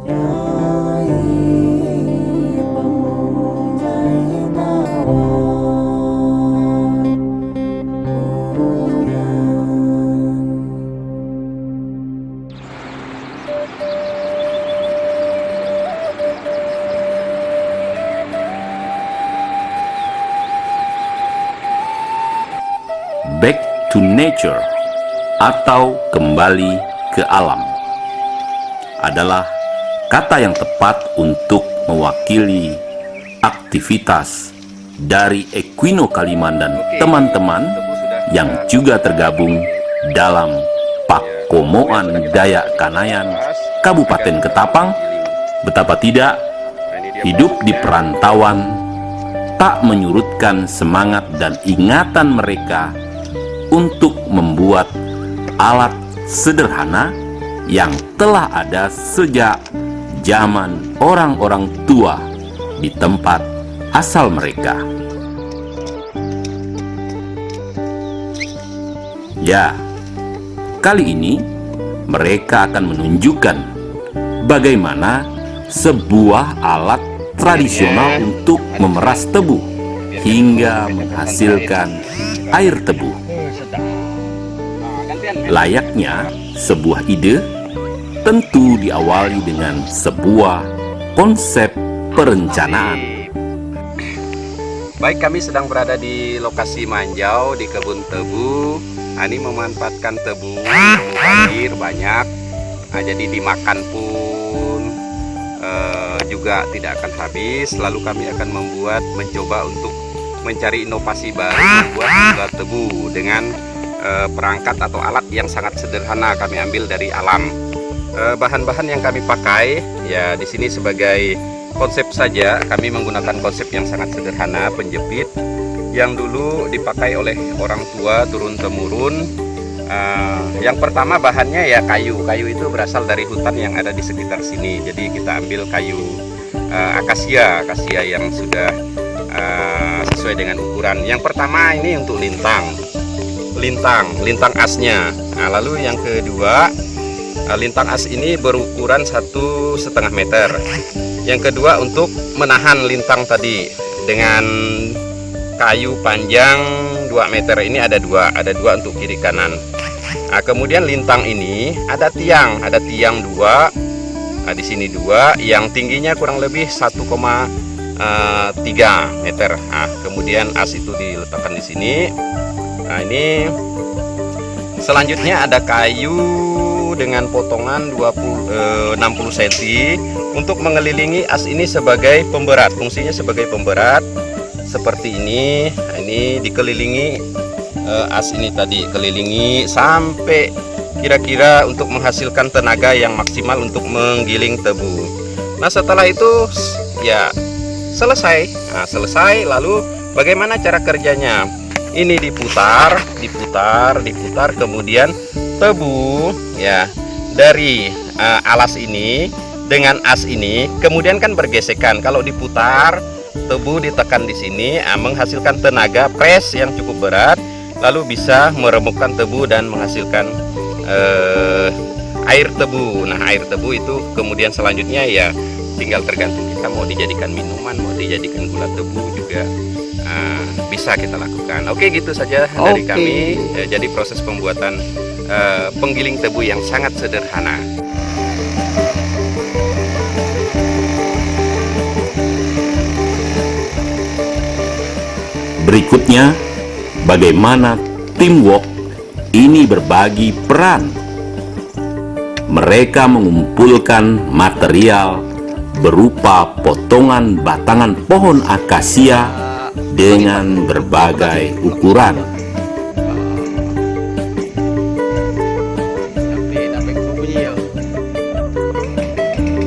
Back to nature atau kembali ke alam adalah kata yang tepat untuk mewakili aktivitas dari Equino Kaliman dan teman-teman yang juga tergabung dalam Pakomoan Dayak Kanayan Kabupaten Ketapang. Betapa tidak, hidup di perantauan tak menyurutkan semangat dan ingatan mereka untuk membuat alat sederhana yang telah ada sejak zaman orang-orang tua di tempat asal mereka. Ya, kali ini mereka akan menunjukkan bagaimana sebuah alat tradisional untuk memeras tebu hingga menghasilkan air tebu. Layaknya sebuah ide, tentu diawali dengan sebuah konsep perencanaan. Baik, kami sedang berada di lokasi manjau di kebun tebu. Ini memanfaatkan tebu hadir banyak, jadi dimakan pun juga tidak akan habis. Lalu kami akan mencoba untuk mencari inovasi baru membuat gula tebu dengan perangkat atau alat yang sangat sederhana kami ambil dari alam. Bahan-bahan yang kami pakai ya di sini sebagai konsep saja, kami menggunakan konsep yang sangat sederhana, penjepit yang dulu dipakai oleh orang tua turun temurun. Yang pertama bahannya ya kayu itu berasal dari hutan yang ada di sekitar sini. Jadi kita ambil kayu akasia yang sudah sesuai dengan ukuran. Yang pertama ini untuk lintang asnya. Nah, lalu yang kedua, lintang as ini berukuran 1,5 meter. Yang kedua untuk menahan lintang tadi dengan kayu panjang 2 meter. Ini ada dua untuk kiri kanan. Nah, kemudian lintang ini ada tiang 2. Nah, di sini 2 yang tingginya kurang lebih 1,3 meter. Nah, kemudian as itu diletakkan di sini. Nah, ini selanjutnya ada kayu dengan potongan 60 cm untuk mengelilingi as ini sebagai pemberat. Fungsinya sebagai pemberat seperti ini. Nah, ini dikelilingi as ini tadi, kelilingi sampai kira-kira untuk menghasilkan tenaga yang maksimal untuk menggiling tebu. Nah, setelah itu ya selesai. Nah, selesai, lalu bagaimana cara kerjanya? Ini diputar, kemudian tebu ya dari alas ini dengan as ini kemudian kan bergesekan. Kalau diputar, tebu ditekan di sini, menghasilkan tenaga press yang cukup berat, lalu bisa meremukkan tebu dan menghasilkan air tebu. Nah, air tebu itu kemudian selanjutnya ya tinggal tergantung kita mau dijadikan minuman, mau dijadikan gula tebu juga bisa kita lakukan. Oke, gitu saja dari kami. Jadi proses pembuatan penggiling tebu yang sangat sederhana. Berikutnya, bagaimana teamwork ini berbagi peran. Mereka mengumpulkan material berupa potongan batangan pohon akasia dengan berbagai ukuran.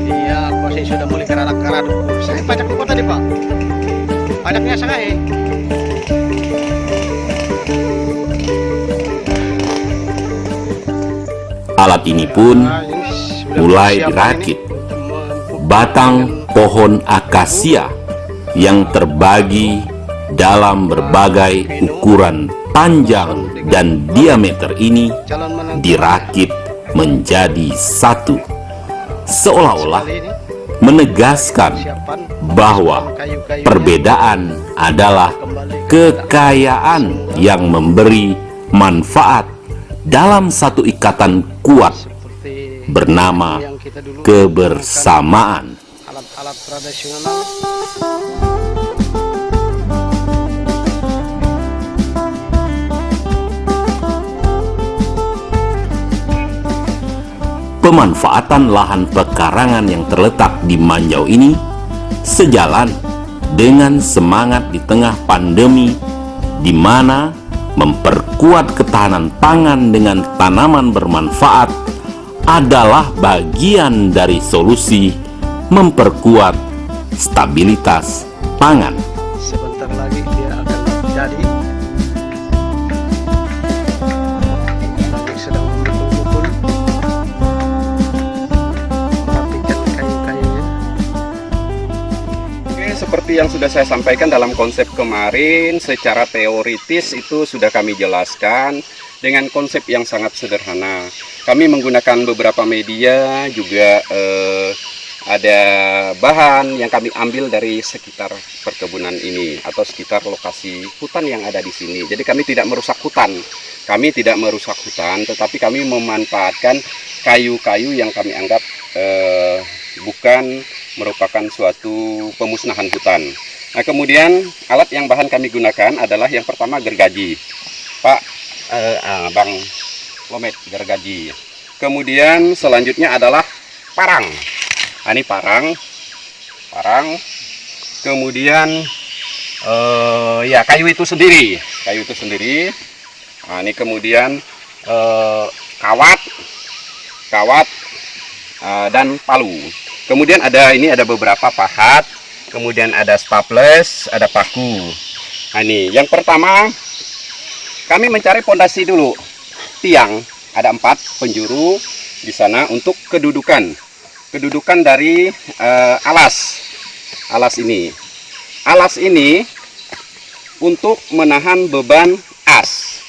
Iya, proses sudah mulai keraduk-keraduk. Saya pajak lupa tadi, Pak. Pajaknya sangat Alat ini pun mulai dirakit. Batang pohon akasia yang terbagi dalam berbagai ukuran panjang dan diameter ini dirakit menjadi satu, seolah-olah Sekali ini menegaskan siapan bahwa kayu-kayu perbedaan adalah kekayaan yang memberi manfaat dalam satu ikatan kuat seperti bernama yang kita dulu kebersamaan. alat-alat tradisional. Pemanfaatan lahan pekarangan yang terletak di Manjau ini sejalan dengan semangat di tengah pandemi, di mana memperkuat ketahanan pangan dengan tanaman bermanfaat adalah bagian dari solusi memperkuat stabilitas pangan. Sebentar lagi dia akan jadi. Lagi sedang memukul-mukul. Perhatikan kayu-kayunya. Oke, seperti yang sudah saya sampaikan dalam konsep kemarin, secara teoritis itu sudah kami jelaskan dengan konsep yang sangat sederhana. Kami menggunakan beberapa media, juga ada bahan yang kami ambil dari sekitar perkebunan ini atau sekitar lokasi hutan yang ada di sini. Jadi kami tidak merusak hutan. Kami tidak merusak hutan, tetapi kami memanfaatkan kayu-kayu yang kami anggap bukan merupakan suatu pemusnahan hutan. Nah, kemudian alat yang bahan kami gunakan adalah yang pertama gergaji. Pak, Bang Lomet, gergaji. Kemudian selanjutnya adalah parang. Nah, ini parang. Kemudian ya kayu itu sendiri. Nah, ini kemudian kawat dan palu. Kemudian ada beberapa pahat. Kemudian ada staples, ada paku. Nah, ini yang pertama kami mencari pondasi dulu. Tiang ada 4 penjuru di sana untuk kedudukan dari alas ini. Alas ini untuk menahan beban as.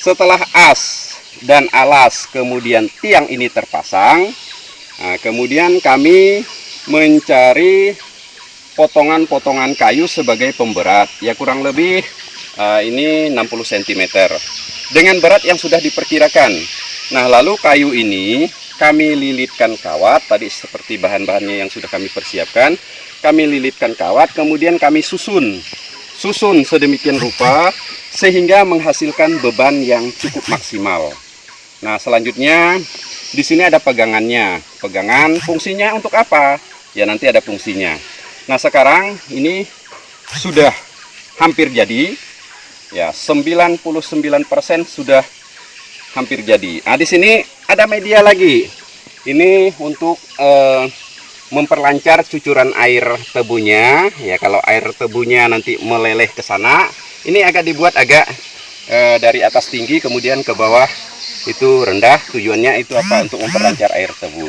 Setelah as dan alas kemudian tiang ini terpasang, nah, kemudian kami mencari potongan-potongan kayu sebagai pemberat, ya kurang lebih ini 60 cm dengan berat yang sudah diperkirakan. Nah, lalu kayu ini kami lilitkan kawat, tadi seperti bahan-bahannya yang sudah kami persiapkan. Kami lilitkan kawat, kemudian kami susun sedemikian rupa sehingga menghasilkan beban yang cukup maksimal. Nah, selanjutnya di sini ada pegangannya. Pegangan fungsinya untuk apa? Ya, nanti ada fungsinya. Nah, sekarang ini sudah hampir jadi. Ya, 99% sudah hampir jadi. Nah, di sini ada media lagi. Ini untuk memperlancar cucuran air tebunya. Ya, kalau air tebunya nanti meleleh ke sana, ini dibuat agak dari atas tinggi kemudian ke bawah itu rendah. Tujuannya itu apa? Untuk memperlancar air tebu.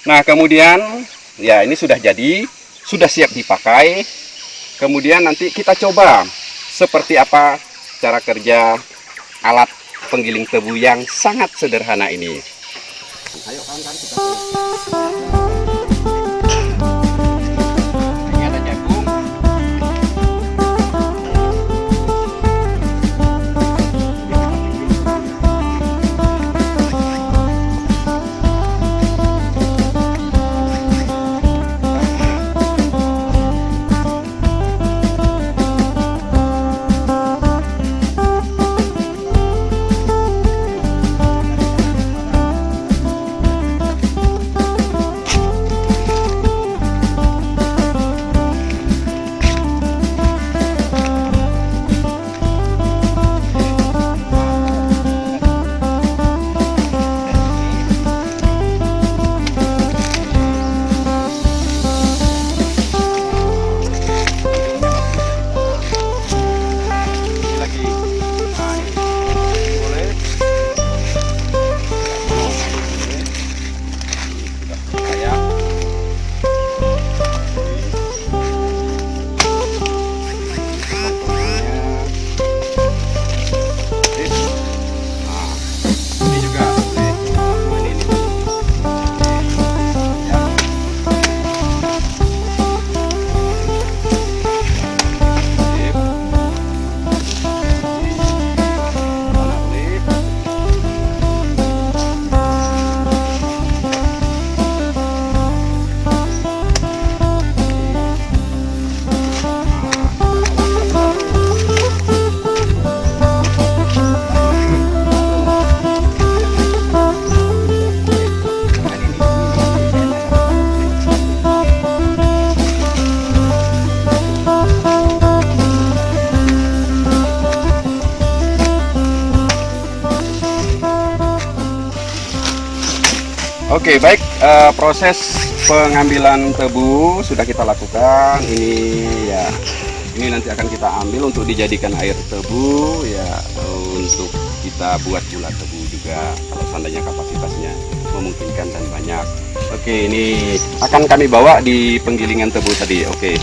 Nah, kemudian ya ini sudah jadi, sudah siap dipakai. Kemudian nanti kita coba seperti apa cara kerja alat penggiling tebu yang sangat sederhana ini. Ayo kawan-kawan, kita ini ada jagung. Oke, baik. Proses pengambilan tebu sudah kita lakukan. Ini nanti akan kita ambil untuk dijadikan air tebu ya, untuk kita buat gula tebu juga kalau seandainya kapasitasnya memungkinkan dan banyak. Oke, ini akan kami bawa di penggilingan tebu tadi. Oke.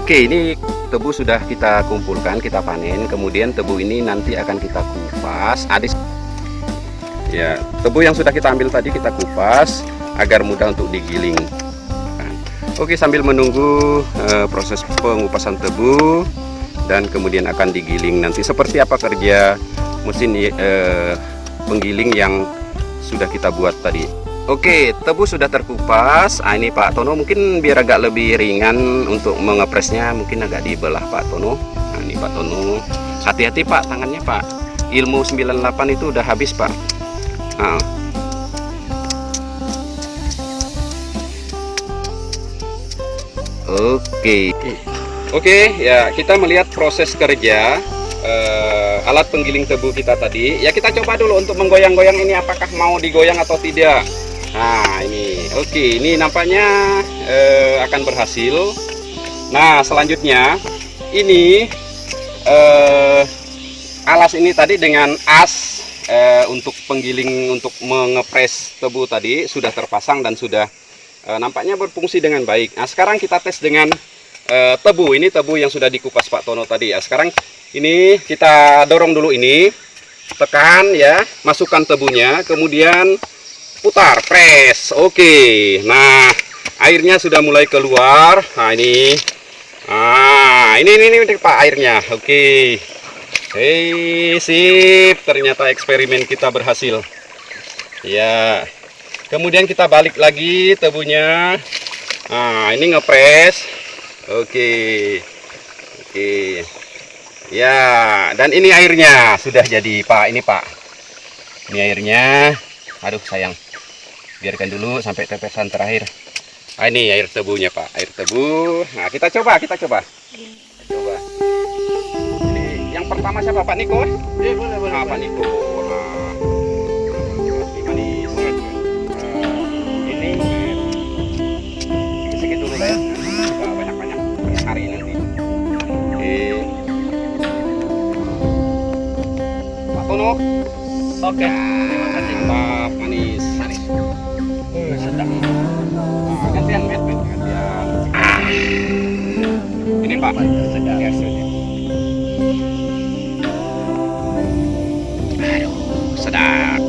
Oke, ini tebu sudah kita kumpulkan, kita panen. Kemudian tebu ini nanti akan kita kupas. Ya, tebu yang sudah kita ambil tadi kita kupas agar mudah untuk digiling. Oke, sambil menunggu proses pengupasan tebu dan kemudian akan digiling nanti seperti apa kerja mesin penggiling yang sudah kita buat tadi. Oke, tebu sudah terkupas. Ini Pak Tono mungkin biar agak lebih ringan untuk mengepresnya, mungkin agak dibelah Pak Tono. Nah, ini Pak Tono. Hati-hati Pak tangannya Pak. Ilmu 98 itu udah habis Pak. Nah. Oke, ya kita melihat proses kerja alat penggiling tebu kita tadi. Ya kita coba dulu untuk menggoyang-goyang ini apakah mau digoyang atau tidak. Nah ini, oke, ini nampaknya akan berhasil. Nah selanjutnya ini alas ini tadi dengan as untuk penggiling untuk mengepres tebu tadi sudah terpasang dan sudah nampaknya berfungsi dengan baik. Nah sekarang kita tes dengan tebu. Ini tebu yang sudah dikupas Pak Tono tadi ya. Sekarang ini kita dorong dulu ini, tekan ya, masukkan tebunya, kemudian putar, press. Oke, nah airnya sudah mulai keluar. Nah ini Pak airnya. Oke, sip, ternyata eksperimen kita berhasil ya. Kemudian kita balik lagi tebunya. Nah ini ngepres. Oke ya, dan ini airnya sudah jadi Pak. Ini Pak, ini airnya. Aduh sayang, biarkan dulu sampai tetesan terakhir. Ini air tebunya Pak, air tebu. Nah kita coba. Ini yang pertama siapa Pak Niko? Iya boleh. Pak Niko. Manis. Ini sedikit dulu ya. Banyak hari nanti. Pak Tono. Oke. Terima kasih. Pak manis. Sedang. Gantian. Ini Pak. Sedang. Aduh, sedang.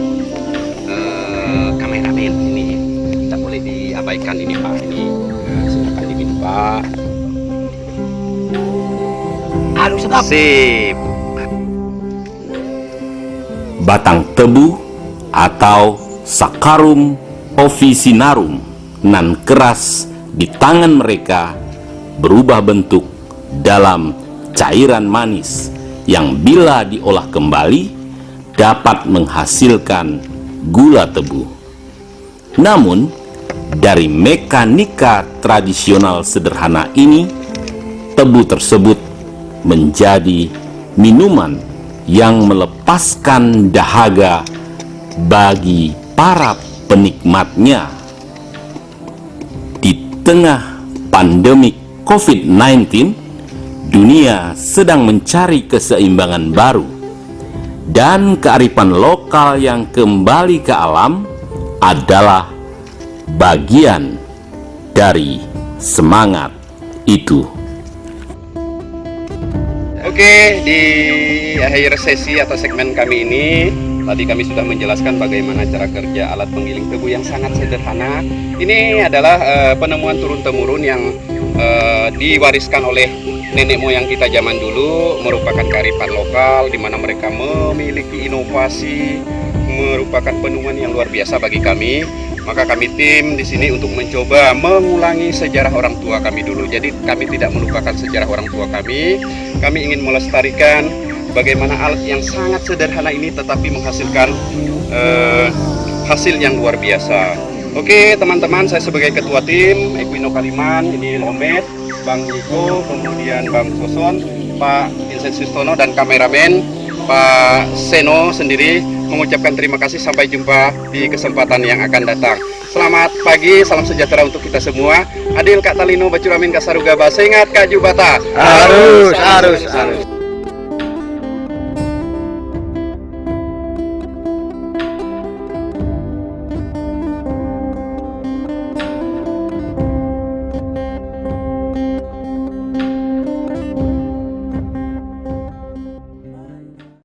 Kameramen ini tidak boleh diabaikan ini Pak. Ini silakan diminum Pak. Aduh sedap. Sip. Batang tebu atau Saccharum officinarum nan keras di tangan mereka berubah bentuk dalam cairan manis yang bila diolah kembali dapat menghasilkan gula tebu. Namun dari mekanika tradisional sederhana ini, tebu tersebut menjadi minuman yang melepaskan dahaga bagi para penikmatnya. Di tengah pandemi COVID-19, dunia sedang mencari keseimbangan baru, dan kearifan lokal yang kembali ke alam adalah bagian dari semangat itu. Oke, di akhir sesi atau segmen kami ini tadi kami sudah menjelaskan bagaimana cara kerja alat penggiling tebu yang sangat sederhana. Ini adalah penemuan turun-temurun yang diwariskan oleh nenek moyang kita zaman dulu, merupakan kearifan lokal di mana mereka memiliki inovasi, merupakan penemuan yang luar biasa bagi kami. Maka kami tim di sini untuk mencoba mengulangi sejarah orang tua kami dulu. Jadi kami tidak melupakan sejarah orang tua kami. Kami ingin melestarikan bagaimana alat yang sangat sederhana ini tetapi menghasilkan hasil yang luar biasa. Oke teman-teman, saya sebagai ketua tim Equino Kaliman, ini Lomet, Bang Niko, kemudian Bang Soson, Pak Vincent Sustono, dan kameramen Pak Seno sendiri mengucapkan terima kasih. Sampai jumpa di kesempatan yang akan datang. Selamat pagi, salam sejahtera untuk kita semua. Adil Kak Talino, Bacuramin Kasaruga, Bahasa ingat Kak Jubata. Harus.